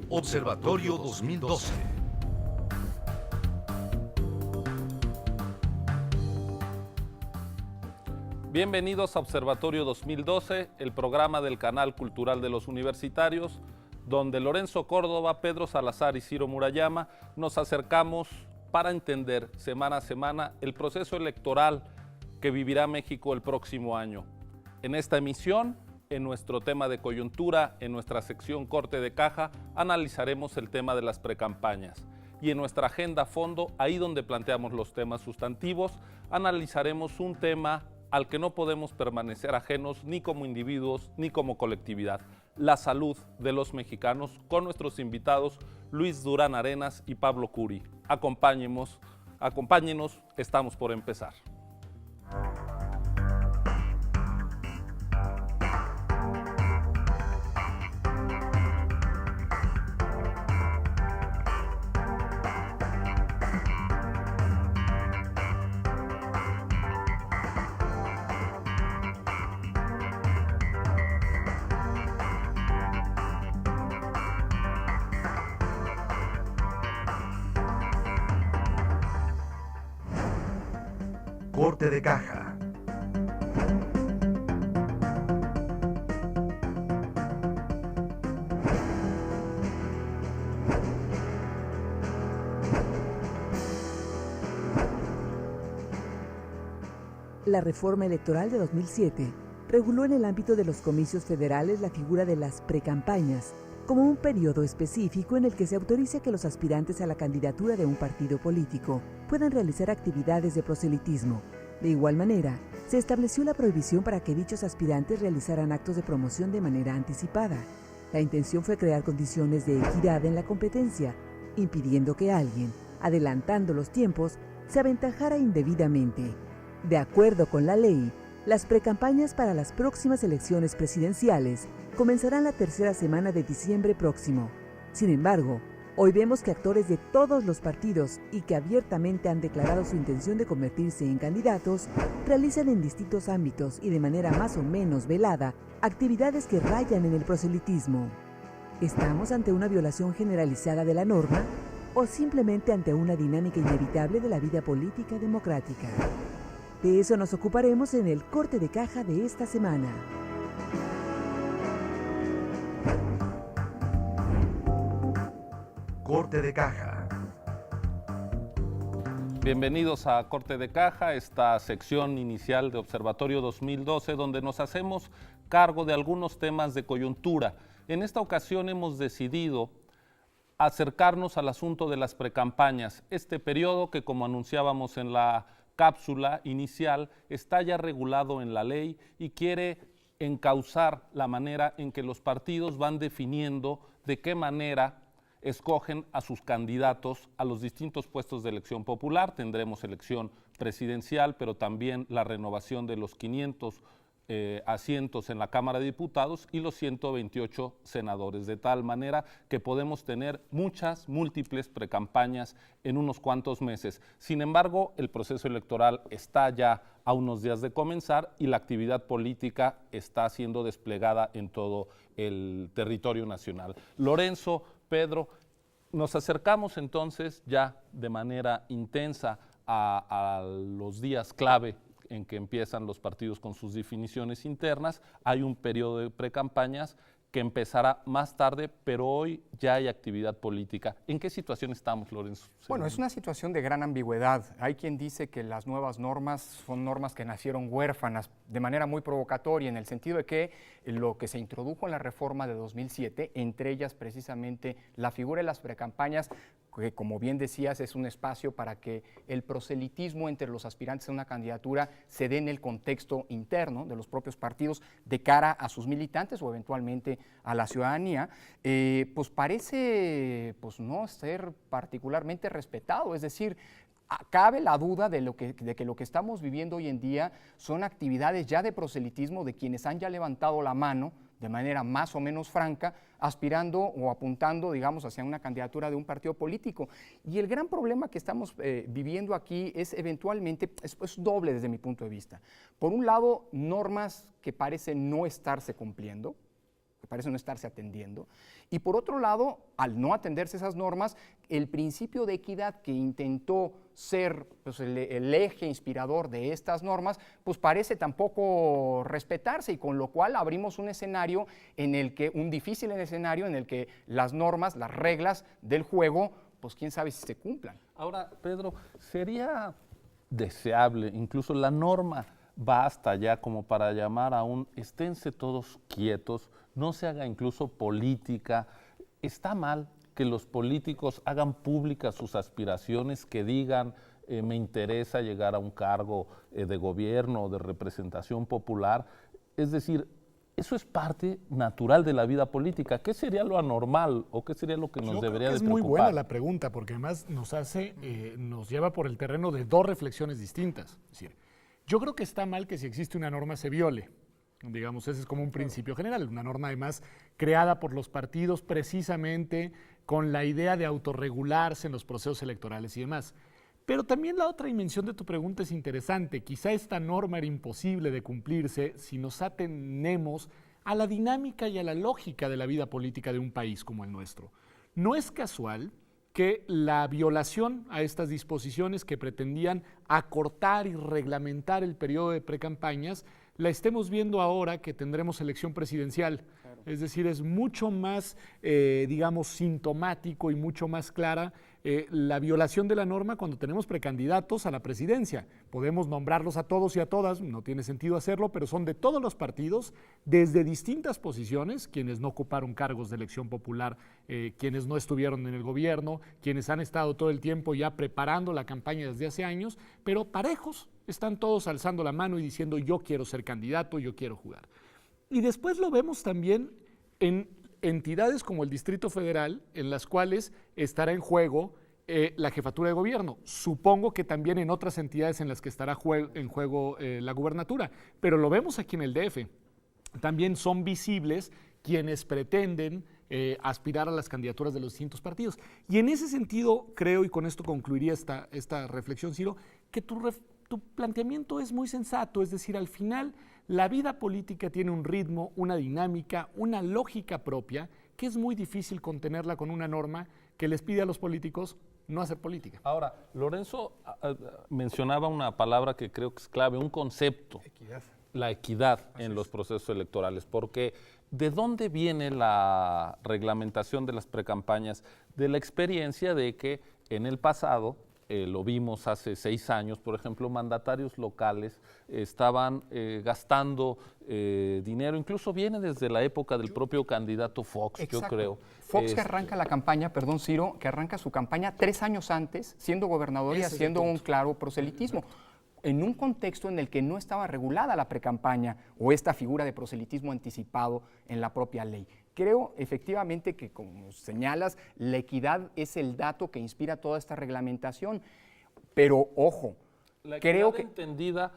Observatorio 2012. Bienvenidos a Observatorio 2012, el programa del Canal Cultural de los Universitarios, donde Lorenzo Córdoba, Pedro Salazar y Ciro Murayama nos acercamos para entender semana a semana el proceso electoral que vivirá México el próximo año. En esta emisión, en nuestro tema de coyuntura, en nuestra sección Corte de Caja, analizaremos el tema de las precampañas. Y en nuestra agenda a fondo, ahí donde planteamos los temas sustantivos, analizaremos un tema al que no podemos permanecer ajenos ni como individuos ni como colectividad: la salud de los mexicanos, con nuestros invitados Luis Durán Arenas y Pablo Curi. Acompáñenos, estamos por empezar. Corte de Caja. La reforma electoral de 2007 reguló en el ámbito de los comicios federales la figura de las precampañas como un periodo específico en el que se autoriza que los aspirantes a la candidatura de un partido político puedan realizar actividades de proselitismo. De igual manera, se estableció la prohibición para que dichos aspirantes realizaran actos de promoción de manera anticipada. La intención fue crear condiciones de equidad en la competencia, impidiendo que alguien, adelantando los tiempos, se aventajara indebidamente. De acuerdo con la ley, las precampañas para las próximas elecciones presidenciales comenzarán la tercera semana de diciembre próximo. Sin embargo, hoy vemos que actores de todos los partidos y que abiertamente han declarado su intención de convertirse en candidatos realizan en distintos ámbitos y de manera más o menos velada actividades que rayan en el proselitismo. ¿Estamos ante una violación generalizada de la norma o simplemente ante una dinámica inevitable de la vida política democrática? De eso nos ocuparemos en el corte de caja de esta semana. Corte de Caja. Bienvenidos a Corte de Caja, esta sección inicial de Observatorio 2012, donde nos hacemos cargo de algunos temas de coyuntura. En esta ocasión hemos decidido acercarnos al asunto de las precampañas, este periodo que, como anunciábamos en la cápsula inicial, está ya regulado en la ley y quiere encauzar la manera en que los partidos van definiendo de qué manera escogen a sus candidatos a los distintos puestos de elección popular. Tendremos elección presidencial, pero también la renovación de los 500 asientos en la Cámara de Diputados y los 128 senadores, de tal manera que podemos tener múltiples precampañas en unos cuantos meses. Sin embargo, el proceso electoral está ya a unos días de comenzar y la actividad política está siendo desplegada en todo el territorio nacional. Lorenzo, Pedro, nos acercamos entonces ya de manera intensa a los días clave en que empiezan los partidos con sus definiciones internas. Hay un periodo de precampañas que empezará más tarde, pero hoy ya hay actividad política. ¿En qué situación estamos, Lorenzo? Bueno, es una situación de gran ambigüedad. Hay quien dice que las nuevas normas son normas que nacieron huérfanas de manera muy provocatoria, en el sentido de que lo que se introdujo en la reforma de 2007, entre ellas precisamente la figura de las precampañas, que, como bien decías, es un espacio para que el proselitismo entre los aspirantes a una candidatura se dé en el contexto interno de los propios partidos de cara a sus militantes o eventualmente a la ciudadanía, pues parece no ser particularmente respetado. Es decir, cabe la duda de que lo que estamos viviendo hoy en día son actividades ya de proselitismo de quienes han ya levantado la mano de manera más o menos franca, aspirando o apuntando, digamos, hacia una candidatura de un partido político. Y el gran problema que estamos viviendo aquí es eventualmente, es doble desde mi punto de vista. Por un lado, normas que parecen no estarse cumpliendo, parece no estarse atendiendo. Y por otro lado, al no atenderse esas normas, el principio de equidad que intentó ser pues, el eje inspirador de estas normas, pues parece tampoco respetarse, y con lo cual abrimos un escenario un difícil escenario en el que las normas, las reglas del juego, pues quién sabe si se cumplan. Ahora, Pedro, sería deseable, incluso la norma va hasta allá como para llamar a esténse todos quietos, no se haga incluso política. Está mal que los políticos hagan públicas sus aspiraciones, que digan me interesa llegar a un cargo de gobierno o de representación popular. Es decir, eso es parte natural de la vida política. ¿Qué sería lo anormal o qué sería lo que nos debería de preocupar? Es muy buena la pregunta, porque además nos lleva por el terreno de dos reflexiones distintas. Es decir, yo creo que está mal que si existe una norma se viole. Digamos, ese es como un principio general, una norma además creada por los partidos precisamente con la idea de autorregularse en los procesos electorales y demás. Pero también la otra dimensión de tu pregunta es interesante. Quizá esta norma era imposible de cumplirse si nos atenemos a la dinámica y a la lógica de la vida política de un país como el nuestro. No es casual que la violación a estas disposiciones que pretendían acortar y reglamentar el periodo de precampañas la estemos viendo ahora que tendremos elección presidencial. Claro. Es decir, es mucho más, digamos, sintomático y mucho más clara la violación de la norma cuando tenemos precandidatos a la presidencia. Podemos nombrarlos a todos y a todas, no tiene sentido hacerlo, pero son de todos los partidos, desde distintas posiciones, quienes no ocuparon cargos de elección popular, quienes no estuvieron en el gobierno, quienes han estado todo el tiempo ya preparando la campaña desde hace años, pero parejos, están todos alzando la mano y diciendo yo quiero ser candidato, yo quiero jugar. Y después lo vemos también en entidades como el Distrito Federal, en las cuales estará en juego la jefatura de gobierno. Supongo que también en otras entidades en las que estará en juego la gubernatura, pero lo vemos aquí en el DF. También son visibles quienes pretenden aspirar a las candidaturas de los distintos partidos. Y en ese sentido, creo, y con esto concluiría esta reflexión, Ciro, que tu planteamiento es muy sensato. Es decir, al final la vida política tiene un ritmo, una dinámica, una lógica propia, que es muy difícil contenerla con una norma que les pide a los políticos no hacer política. Ahora, Lorenzo mencionaba una palabra que creo que es clave, un concepto. Equidad. La equidad en los procesos electorales, porque ¿de dónde viene la reglamentación de las precampañas? De la experiencia de que en el pasado, lo vimos hace 6 años, por ejemplo, mandatarios locales estaban gastando dinero, incluso viene desde la época del propio candidato Fox. Exacto. Yo creo. Fox que arranca la campaña, perdón Ciro, que arranca su campaña 3 años antes, siendo gobernador y haciendo un claro proselitismo. En un contexto en el que no estaba regulada la precampaña o esta figura de proselitismo anticipado en la propia ley. Creo efectivamente que, como señalas, la equidad es el dato que inspira toda esta reglamentación, pero ojo, la creo equidad que entendida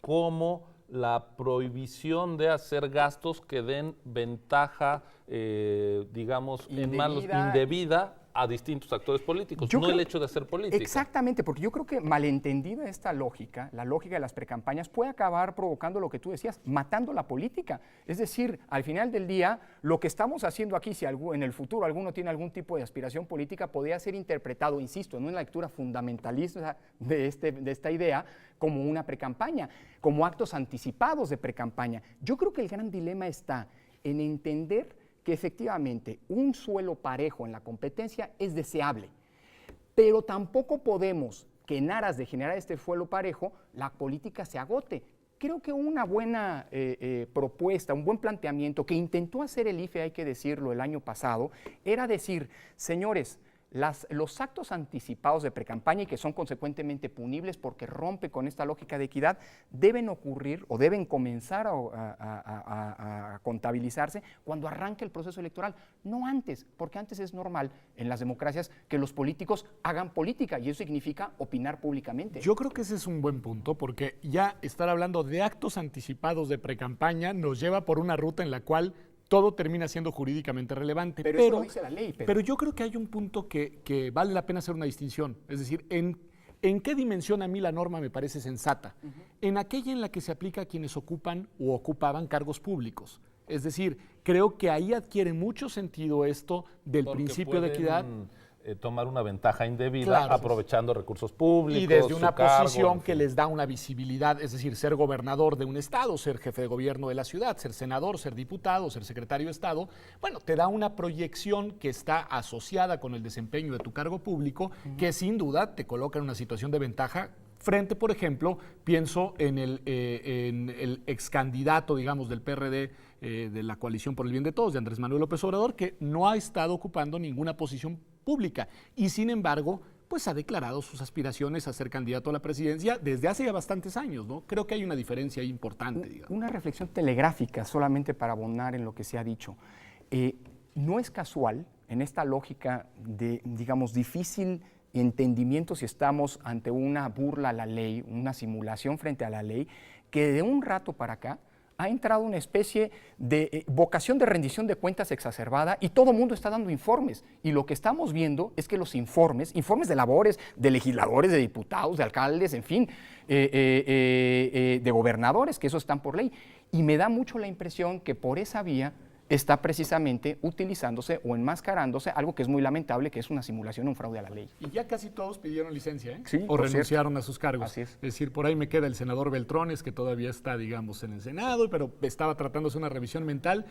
como la prohibición de hacer gastos que den ventaja, digamos, indebida a distintos actores políticos, no el hecho de hacer política. Exactamente, porque yo creo que malentendida esta lógica, la lógica de las precampañas, puede acabar provocando lo que tú decías, matando la política. Es decir, al final del día, lo que estamos haciendo aquí, si en el futuro alguno tiene algún tipo de aspiración política, podría ser interpretado, insisto, en una lectura fundamentalista de esta idea, como una precampaña, como actos anticipados de precampaña. Yo creo que el gran dilema está en entender que efectivamente un suelo parejo en la competencia es deseable, pero tampoco podemos que en aras de generar este suelo parejo, la política se agote. Creo que una buena propuesta, un buen planteamiento que intentó hacer el IFE, hay que decirlo, el año pasado, era decir, señores, los actos anticipados de precampaña y que son consecuentemente punibles porque rompe con esta lógica de equidad, deben ocurrir o deben comenzar a contabilizarse cuando arranque el proceso electoral, no antes, porque antes es normal en las democracias que los políticos hagan política y eso significa opinar públicamente. Yo creo que ese es un buen punto, porque ya estar hablando de actos anticipados de precampaña nos lleva por una ruta en la cual todo termina siendo jurídicamente relevante. Pero eso lo dice la ley. Pero yo creo que hay un punto que vale la pena hacer una distinción. Es decir, ¿en qué dimensión a mí la norma me parece sensata? En aquella en la que se aplica a quienes ocupan o ocupaban cargos públicos. Es decir, creo que ahí adquiere mucho sentido esto del Porque principio de pueden, equidad. tomar una ventaja indebida Claro. aprovechando recursos públicos. Y desde su una cargo, posición en que fin. les da una visibilidad, es decir, ser gobernador de un estado, ser jefe de gobierno de la ciudad, ser senador, ser diputado, ser secretario de Estado, bueno, te da una proyección que está asociada con el desempeño de tu cargo público, que sin duda te coloca en una situación de ventaja frente, por ejemplo, pienso en el ex candidato, digamos, del PRD, de la Coalición por el Bien de Todos, de Andrés Manuel López Obrador, que no ha estado ocupando ninguna posición pública y sin embargo pues ha declarado sus aspiraciones a ser candidato a la presidencia desde hace ya bastantes años, ¿no? Creo que hay una diferencia ahí importante, digamos. Una reflexión telegráfica, solamente para abonar en lo que se ha dicho. No es casual, en esta lógica de, digamos, difícil entendimiento si estamos ante una burla a la ley, una simulación frente a la ley, que de un rato para acá ha entrado una especie de vocación de rendición de cuentas exacerbada y todo el mundo está dando informes. Y lo que estamos viendo es que los informes de labores, de legisladores, de diputados, de alcaldes, en fin, de gobernadores, que esos están por ley. Y me da mucho la impresión que por esa vía está precisamente utilizándose o enmascarándose algo que es muy lamentable, que es una simulación, un fraude a la ley. Y ya casi todos pidieron licencia, ¿eh? Sí, o por renunciaron a sus cargos. Así es. Es decir, por ahí me queda el senador Beltrones, que todavía está, digamos, en el Senado, pero estaba tratándose una revisión mental.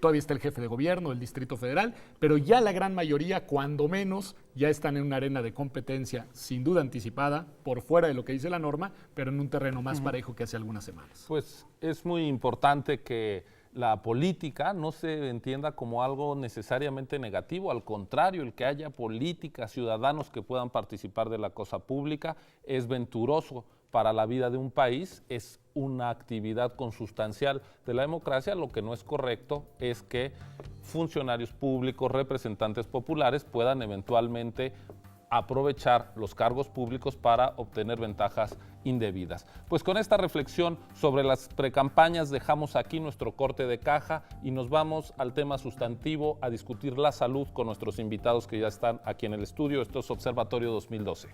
Todavía está el jefe de gobierno del Distrito Federal, pero ya la gran mayoría, cuando menos, ya están en una arena de competencia, sin duda anticipada, por fuera de lo que dice la norma, pero en un terreno más parejo que hace algunas semanas. Pues es muy importante que la política no se entienda como algo necesariamente negativo, al contrario, el que haya política, ciudadanos que puedan participar de la cosa pública es venturoso para la vida de un país, es una actividad consustancial de la democracia. Lo que no es correcto es que funcionarios públicos, representantes populares puedan eventualmente aprovechar los cargos públicos para obtener ventajas indebidas. Pues con esta reflexión sobre las precampañas dejamos aquí nuestro corte de caja y nos vamos al tema sustantivo a discutir la salud con nuestros invitados que ya están aquí en el estudio. Esto es Observatorio 2012.